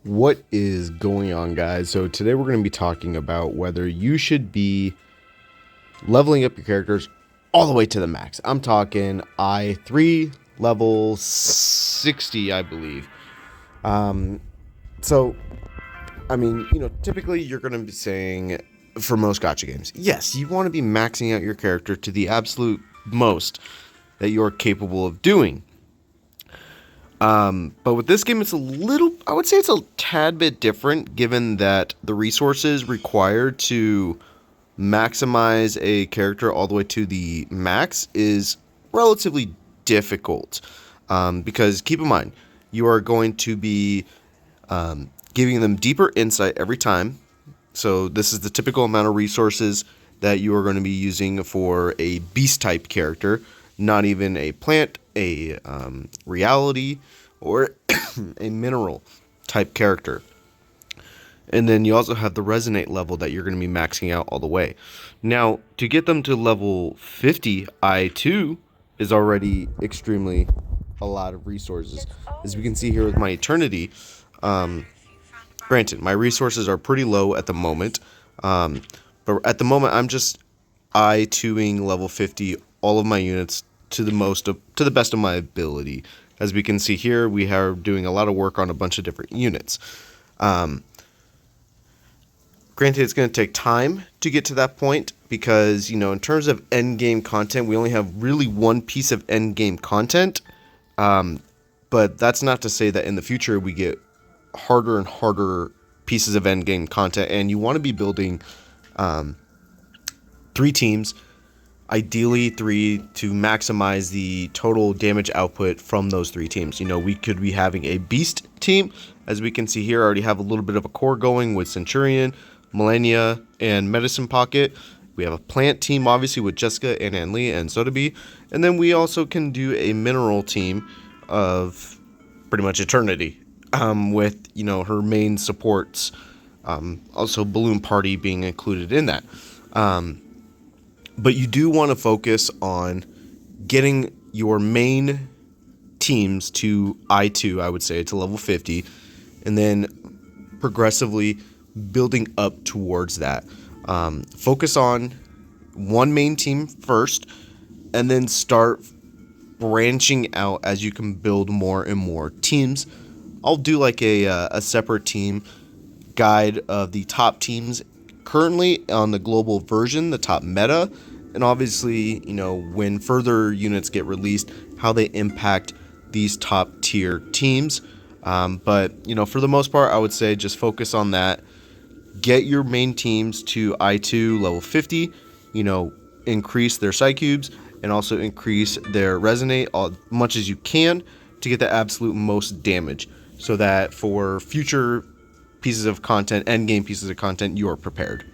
What is going on, guys? So today we're going to be talking about whether you should be leveling up your characters all the way to the max. I'm talking I3 level 60, I believe. So I mean, typically you're going to be saying for most gacha games, yes, you want to be maxing out your character to the absolute most that you're capable of doing. But with this game, I would say it's a tad bit different given that the resources required to maximize a character all the way to the max is relatively difficult. Because keep in mind, you are going to be giving them deeper insight every time. So this is the typical amount of resources that you are going to be using for a beast type character, not even a plant, a reality, or a mineral type character. And then you also have the resonate level that you're going to be maxing out all the way. Now, to get them to level 50, I2 is already extremely a lot of resources. As we can see here with my Eternity, granted, my resources are pretty low at the moment. But at the moment, I'm just I2ing level 50 all of my units to the best of my ability. As we can see here, we are doing a lot of work on a bunch of different units. Granted, it's going to take time to get to that point because, in terms of end game content, we only have really one piece of end game content. But that's not to say that in the future we get harder and harder pieces of end game content, and you want to be building 3 teams, ideally 3, to maximize the total damage output from those 3 teams. We could be having a beast team. As we can see here, I already have a little bit of a core going with Centurion, Millennia, and Medicine Pocket. We have a plant team, obviously, with Jessica and Anli and Sotheby. And then we also can do a mineral team of pretty much Eternity, with, her main supports. Also Balloon Party being included in that. But you do want to focus on getting your main teams to I2, I would say, to level 50, and then progressively building up towards that. Focus on one main team first, and then start branching out as you can build more and more teams. I'll do like a separate team guide of the top teams currently on the global version, the top meta, and obviously, when further units get released, how they impact these top tier teams. But, for the most part, I would say just focus on that. Get your main teams to I2 level 50, increase their Psy Cubes, and also increase their Resonate as much as you can to get the absolute most damage, so that for future pieces of content, end game pieces of content, you are prepared.